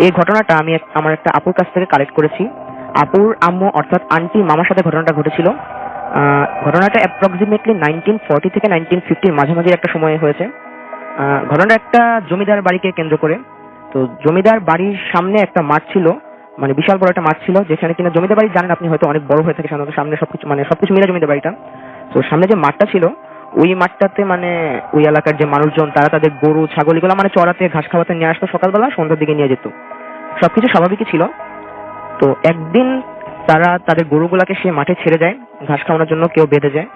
এই ঘটনাটা আমি আমার একটা আপুর কাছ থেকে কালেক্ট করেছি। আপুর আম্মু অর্থাৎ আন্টি মামার সাথে ঘটনাটা ঘটেছিল। ঘটনাটা অ্যাপ্রক্সিমেটলি 1940 থেকে 1950 মাঝামাঝি একটা সময়ে হয়েছে। ঘটনাটা একটা জমিদার বাড়িকে কেন্দ্র করে। তো জমিদার বাড়ির সামনে একটা মাঠ ছিল, মানে বিশাল বড় একটা মাঠ ছিল, যেখানে কিনা জমিদার বাড়ি জানেন আপনি হয়তো অনেক বড় হয়ে থাকে সাধারণত, সামনে সবকিছু মিলে জমিদার বাড়িটা। তো সামনে যে মাঠটা ছিল ওই মাঠটাতে মানে ওই এলাকার যে মানুষজন তারা তাদের গরু ছাগল এগুলো মানে চড়াতে ঘাস খাওয়াতে নিয়ে আসতো, সকালবেলা সন্ধ্যার দিকে নিয়ে যেত, সবকিছু স্বাভাবিকই ছিল। তো একদিন তারা তাদের গরুগুলাকে সে মাঠে ছেড়ে যায় ঘাস খাওয়ানোর জন্য, কেউ বেঁধে যায়।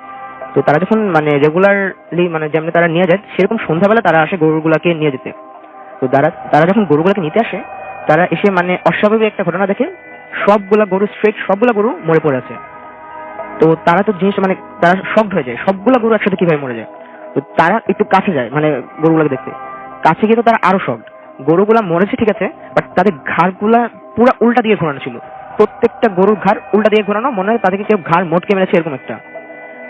তো তারা যখন মানে রেগুলারলি মানে যেমন তারা নিয়ে যায় সেরকম সন্ধ্যাবেলা তারা আসে গরুগুলাকে নিয়ে যেতে। তো তারা যখন গরুগুলাকে নিতে আসে তারা এসে মানে অস্বাভাবিক একটা ঘটনা দেখে, সবগুলা গরু মরে পড়ে আছে। তো তারা তো জিনিস মানে তারা শকড হয়ে যায়, সবগুলা গরু একসাথে কিভাবে মরে যায়। তো তারা একটু কাছে যায় মানে গরুগুলাকে দেখতে, কাছে গিয়ে তো তারা আরো শকড। গরুগুলা মরেছে ঠিক আছে, বাট তাদের ঘাড়গুলা পুরো উল্টা দিয়ে ঘোরানো ছিল, প্রত্যেকটা গরুর ঘাড় উল্টা দিয়ে ঘোরানো, মনে হয় তাদেরকে কেউ ঘাড় মোটকে মেরেছে এরকম একটা।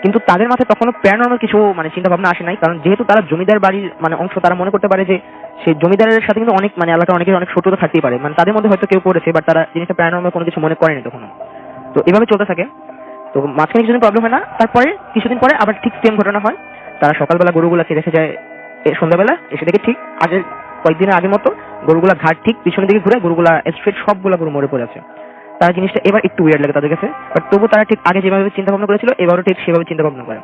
কিন্তু তাদের মাথায় তখনও প্যারানর্মাল কিছু মানে চিন্তা ভাবনা আসে নাই, কারণ যেহেতু তারা জমিদার বাড়ির মানে অংশ, তারা মনে করতে পারে যে সেই জমিদারের সাথে কিন্তু অনেক মানে এলাকার অনেকের অনেক শত্রুতা থাকতেই পারে, মানে তাদের মধ্যে হয়তো কেউ পড়েছে, বাট তারা জিনিসটা প্যারানর্মাল কোনো কিছু মনে করেনি তখনও। তো এভাবে চলতে থাকে। তো মাঝখানে কিছুদিন প্রবলেম হয় না, তারপরে কিছুদিন পরে আবার ঠিক সেম ঘটনা হয়। তারা সকালবেলা গরুগুলা রেখে যায়, সন্ধ্যাবেলা এসে দেখে ঠিক আগের কয়েকদিনের আগের মতো গরুগুলা ঘাট ঠিক পিছনের দিকে ঘুরে গরুগুলা স্ট্রেট সবগুলা গরু মরে পড়ে আছে। তারা জিনিসটা এবার একটু উইয়ার্ড লাগে তাদের কাছে, বাট তবু তারা ঠিক আগে যেভাবে চিন্তা ভাবনা করেছিল এবারও ঠিক সেভাবে চিন্তা ভাবনা করে।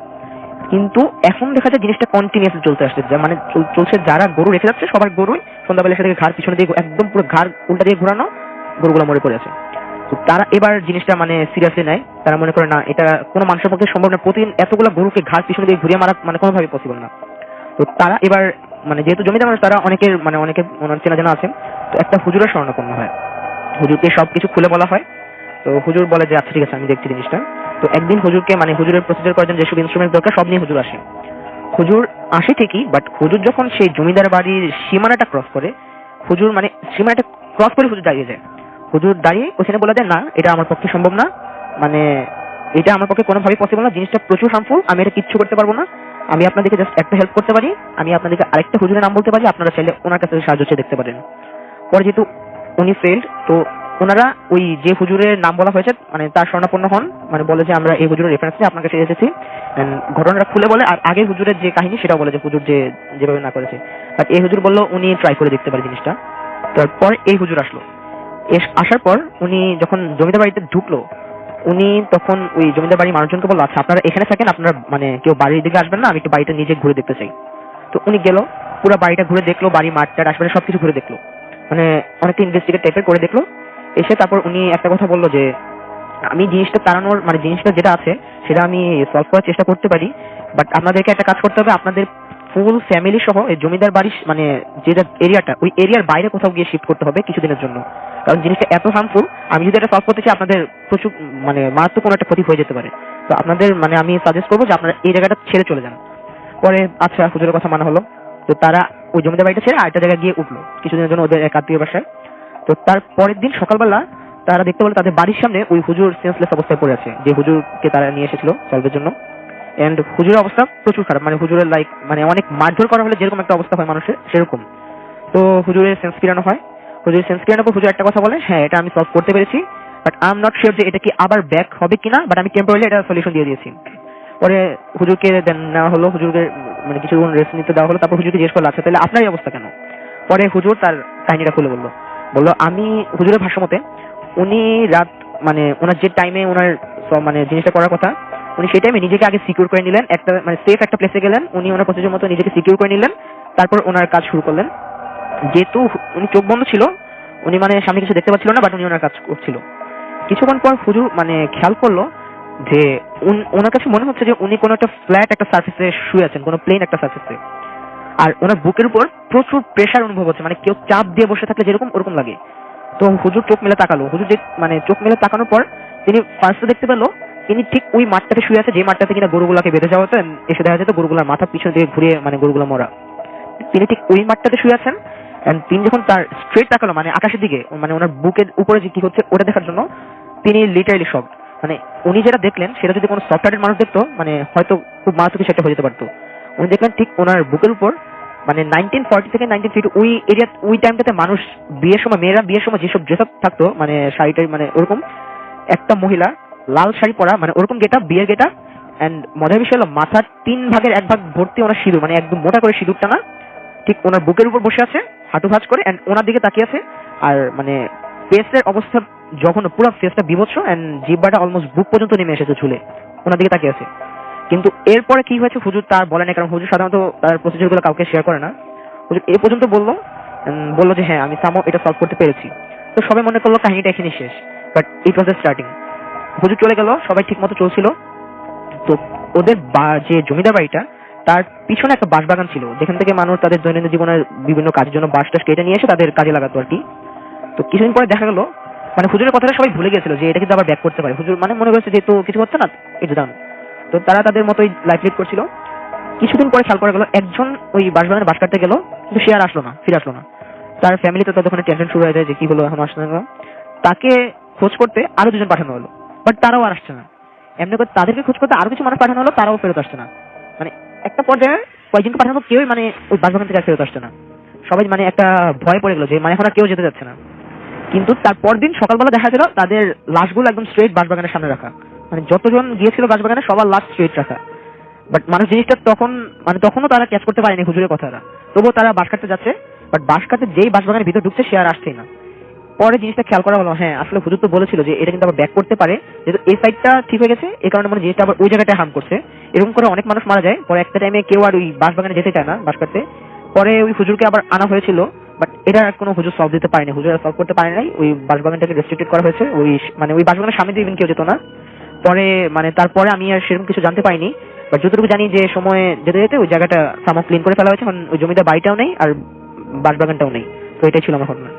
কিন্তু এখন দেখা যায় জিনিসটা কন্টিনিউসলি চলতে আসছে, মানে চলছে, যারা গরু রেখে যাচ্ছে সবার গরুই সন্ধ্যাবেলা এসে দেখে ঘাড় পিছনে দিয়ে একদম পুরো ঘাড় উল্টা দিয়ে ঘোরানো, গরুগুলা মরে পড়ে আছে। তো তারা এবার জিনিসটা মানে সিরিয়াসলি নেয়, তারা মনে করে না এটা কোনো মানুষের পক্ষে সম্ভব না, প্রতিদিন এতগুলো গরুকে ঘাড় পিছনে দিয়ে ঘুরিয়ে মারা মানে কোনোভাবে পসিবল না। তো তারা এবার মানে যেহেতু জমিদার মানুষ, তারা অনেকের ওনার চেনা জানা আছেন, তো একটা হুজুরের শরণাপন্ন হয়, হুজুরকে সবকিছু খুলে বলা হয়। তো হুজুর বলে যে আচ্ছা ঠিক আছে আমি দেখছি জিনিসটা। তো একদিন হুজুরকে মানে হুজুরের প্রসিজার করার জন্য যেসব ইনস্ট্রুমেন্ট দরকার সব নিয়ে হুজুর আসে। হুজুর আসে ঠিকই, বাট হুজুর যখন সেই জমিদার বাড়ির সীমানাটা ক্রস করে, হুজুর মানে সীমানাটা ক্রস করে হুজুর দাঁড়িয়ে যায়। হুজুর দাঁড়িয়ে ওখানে বলে দেয় না এটা আমার পক্ষে সম্ভব না, মানে এটা আমার পক্ষে কোনোভাবেই পসিবল না, জিনিসটা প্রচুর হার্মফুল, আমি এটা কিচ্ছু করতে পারবো না। আমি আপনাদেরকে জাস্ট একটা হেল্প করতে পারি, আমি আপনাদেরকে আরেকটা হুজুরের নাম বলতে পারি, আপনারা চাইলে ওনার কাছে সাহায্য চেয়ে দেখতে পারেন। পরে যেহেতু উনি ফেল্ড, তো ওনারা ওই যে হুজুরের নাম বলা হয়েছে মানে তার শরণাপন্ন হন, মানে বলে যে আমরা এই হুজুরের রেফারেন্স নিয়ে আপনার কাছে এসেছি, ঘটনাটা খুলে বলে। আর আগের হুজুরের যে কাহিনী সেটাও বলে যে হুজুর যেভাবে না করেছে, বাট এই হুজুর বললো উনি ট্রাই করে দেখতে পারে জিনিসটা। তারপর এই হুজুর আসলো, আসার পর উনি যখন জমিদার বাড়িতে ঢুকলো, উনি তখন ওই জমিদার বাড়ির মানুষজনকে বললো আচ্ছা আপনারা এখানে থাকেন, আপনারা মানে কেউ বাড়ির দিকে আসবেন না, আমি একটু বাড়িটা নিজে ঘুরে দেখতে চাই। তো উনি গেল, পুরো বাড়িটা ঘুরে দেখলো, বাড়ি মাঠটার আশপাশে সবকিছু ঘুরে দেখলো, মানে অনেকটা ইনভেস্টিগেট টাইপের করে দেখলো। এসে তারপর উনি একটা কথা বললো যে আমি জিনিসটা তাড়ানোর মানে জিনিসটা যেটা আছে সেটা আমি সলভ করার চেষ্টা করতে পারি, বাট আপনাদেরকে একটা কাজ করতে হবে, আপনাদের ফুল ফ্যামিলি সহ এই জমিদার বাড়ির মানে যে এরিয়াটা ওই এরিয়ার বাইরে কোথাও গিয়ে শিফট করতে হবে কিছুদিনের জন্য, কারণ জিনিসটা এত হার্মফুল, আমি যদি এটা সলভ করতে চাই আপনাদের প্রচুর মানে মারাত্মক কোনো একটা ক্ষতি হয়ে যেতে পারে। তো আপনাদের মানে আমি সাজেস্ট করবো যে আপনারা এই জায়গাটা ছেড়ে চলে যান। পরে আচ্ছা হুজুরের কথা মানা হলো। তো তারা ওই জমিদার বাড়িটা ছেড়ে আরেকটা জায়গায় গিয়ে উঠলো কিছুদিনের জন্য ওদের এক আত্মীয় বাসায়। তো তার পরের দিন সকালবেলা তারা দেখতে পেল তাদের বাড়ির সামনে ওই হুজুর সেন্সলেস অবস্থায় পড়ে আছে, যে হুজুরকে তারা নিয়ে এসেছিল সলভের জন্য। এন্ড হুজুরের অবস্থা প্রচুর খারাপ, মানে হুজুরের লাইক মানে অনেক মারধর করা হলে যেরকম একটা অবস্থা হয় মানুষের সেরকম। তো হুজুরের সেন্স ফিরানো হয়, হুজুরের সেন্স ফিরানোর পর হুজুর একটা কথা বলে, হ্যাঁ এটা আমি সলভ করতে পেরেছি, but I am not sure যে এটা কি আবার ব্যাক হবে কিনা, বাট আমি টেম্পোরারি এটা সলিউশন দিয়ে দিয়েছি। পরে হুজুরকে নেওয়া হলো, হুজুরকে মানে কিছুক্ষণ রেস্ট নিতে দেওয়া হলো। তারপর হুজুরকে জিজ্ঞেস করলো আচ্ছা তাহলে আপনার এই অবস্থা কেন। পরে হুজুর তার কাহিনীটা খুলে বললো আমি হুজুরের ভাষ্য মতে উনি রাত মানে ওনার যে টাইমে ওনার মানে জিনিসটা করার কথা, উনি সেই টাইমে নিজেকে আগে সিকিউর করে নিলেন, একটা মানে সেফ একটা প্লেসে গেলেন, উনি ওনার প্রসেসের মতো নিজেকে সিকিউর করে নিলেন, তারপর ওনার কাজ শুরু করলেন। যেহেতু উনি চোখ বন্ধ ছিল, উনি মানে সামনে কিছু দেখতে পাচ্ছিল না, বাট উনি ওনার কাজ করছিল। কিছুক্ষণ পর হুজুর মানে খেয়াল করলো যে ওনার কাছে মনে হচ্ছে যে উনি কোনো একটা ফ্ল্যাট একটা সার্ফেসে শুয়ে আছেন, কোনো প্লেন একটা সার্ফেসে, আর ওনার বুকের উপর প্রচুর প্রেসার অনুভব হচ্ছে, মানে কেউ চাপ দিয়ে বসে থাকলে যেরকম ওরকম লাগে। তো হুজুর চোখ মেলে তাকালো, হুজুর যে মানে চোখ মেলে তাকানোর পর তিনি ফার্স্টে দেখতে পেলো তিনি ঠিক ওই মাঠটাতে শুয়ে আছে যে মাঠটাতে কিনা গরুগুলাকে বেঁধে যাওয়া হতো, এসে দেখা যেত গরুগুলার মাথা পিছনে দিকে ঘুরিয়ে মানে গরুগুলা মরা। তিনি ঠিক ওই মাঠটাতে শুয়ে আছেন। তিনি যখন তার স্ট্রেট তাকালো মানে আকাশের দিকে, মানে ওনার বুকের উপরে যে কি হচ্ছে ওটা দেখার জন্য, তিনি লিটারালি শক, মানে উনি যেটা দেখলেন সেটা যদি কোনো সফটওয়্যারের মানুষ দেখতো মানে হয়তো খুব মারাত্মক সেটা হয়ে যেতে পারতো। উনি দেখলেন ঠিক ওনার বুকের উপর মানে 1940 থেকে 1950 ওই এরিয়া, ওই টাইমটাতে মানুষ বিয়ের সময়, মেয়েরা বিয়ের সময় যেসব ড্রেস আপ থাকতো, মানে শাড়িটাই, মানে ওরকম একটা মহিলা লাল শাড়ি পরা, মানে ওরকম গেটআপ, বিয়ের গেটআপ। এন্ড মজার বিষয় হলো মাথার 3 ভাগের 1 ভাগ ভর্তি ওনার সিঁদুর, মানে একদম মোটা করে সিঁদুর টানা, ঠিক ওনার বুকের উপর বসে আছে হাঁটু ভাঁজ করে, এন্ড ওনার দিকে তাকিয়ে আছে। আর মানে ফেসের অবস্থা যখন পুরো ফেসটা বিভৎস, এন্ড জিহ্বাটা অলমোস্ট বুক পর্যন্ত নেমে এসেছে ঝুলে, ওনার দিকে তাকিয়ে আছে। কিন্তু এরপরে কি হয়েছে হুজুর তার বলে না, কারণ হুজুর সাধারণত তার প্রসিজার গুলো কাউকে শেয়ার করে না। হুজুর এ পর্যন্ত বললো যে হ্যাঁ আমি সামো এটা সলভ করতে পেরেছি। তো সবাই মনে করলো কাহিনীটা এখানেই শেষ, but it was the starting. হুজুর চলে গেল, সবাই ঠিক মতো চলছিল। তো ওদের যে জমিদার বাড়িটা, তার পিছনে একটা বাঁশবাগান ছিল, যেখান থেকে মানুষ তাদের দৈনন্দিন জীবনের বিভিন্ন কাজের জন্য বাঁশ টাস কেটে নিয়ে এসে তাদের কাজে লাগাতো আর কি। তো কিছুদিন পরে দেখা গেল, মানে হুজুরের কথাটা সবাই ভুলে গেছিল যে এটা কিন্তু আবার ব্যাক করতে পারে। হুজুর মানে মনে করেছে যে তো কিছু হচ্ছে না, এটা দাম। তো তারা তাদের মতোই লাইফ লিড করছিল। কিছুদিন পরে খেয়াল করা গেল একজন ওই বাঁশবাগানে বাঁশ কাটতে গেল, কিন্তু সে আর আসলো না, ফিরে আসলো না। তার ফ্যামিলিতে ততক্ষণে টেনশন শুরু হয়ে যায় যে কি হলো, এখন আসছে না। তাকে খোঁজ করতে আরো 2 জন পাঠানো হলো, বাট তারাও আর আসছে না। এমনি করে তাদেরকে খোঁজ করতে আরো কিছু মানুষ পাঠানো হলো, তারাও ফেরত আসছে না। মানে একটা পর্যায়ে কয়েকজনকে পাঠানো, কেউই মানে ওই বাঁশবাগান থেকে আর ফেরত আসছে না। সবাই মানে একটা ভয় পড়ে গেল যে মানে এখন আর কেউ যেতে যাচ্ছে না। কিন্তু তার পরদিন সকালবেলা দেখা গেল তাদের লাশগুলো একদম স্ট্রেট বাঁশবাগানের সামনে রাখা, মানে যতজন গিয়েছিল বাঁশবাগানে সবার লাশ স্ট্রেট রাখা। বাট মানুষ জিনিসটা তখন মানে তখনও তারা ক্যাচ করতে পারেনি হুজুরের কথাটা। তবুও তারা বাঁশ কাটতে যাচ্ছে, বাট বাঁশ কাটতে যেই বাঁশবাগানের ভিতর ঢুকছে সে আর আসছেই না। পরে জিনিসটা খেয়াল করা হলো, হ্যাঁ আসলে হুজুর তো বলেছিল যে এটা কিন্তু আবার ব্যাক করতে পারে, যেহেতু এই সাইডটা ঠিক হয়ে গেছে, এই কারণে মানে জিনিসটা আবার ওই জায়গাটায় হার্ম করছে। এরকম করে অনেক মানুষ মারা যায়। পরে একটা টাইমে কেউ আর ওই বাঁশবাগানে যেতে চায় না বাঁশ কাটতে। পরে ওই হুজুরকে আবার আনা হয়েছিল, বাট এটা আর কোনো হুজুর সলভ দিতে পারেনি, হুজুর সলভ করতে পারে নাই। ওই বাঁশবাগানটাকে রেস্ট্রিক্টেড করা হয়েছে, ওই মানে ওই বাঁশবাগানের সামনে দিয়ে ইভেন কেউ যেত না। পরে মানে তারপরে আমি আর সেরকম কিছু জানতে পাইনি, বাট যতটুকু জানি যে সময় যেতে যেতে ওই জায়গাটা সামো ক্লিন করে ফেলা হয়েছে, এখন ওই জমিদার বাড়িটাও নেই আর বাঁশবাগানটাও নেই। তো এটাই ছিল আমার ঘটনা।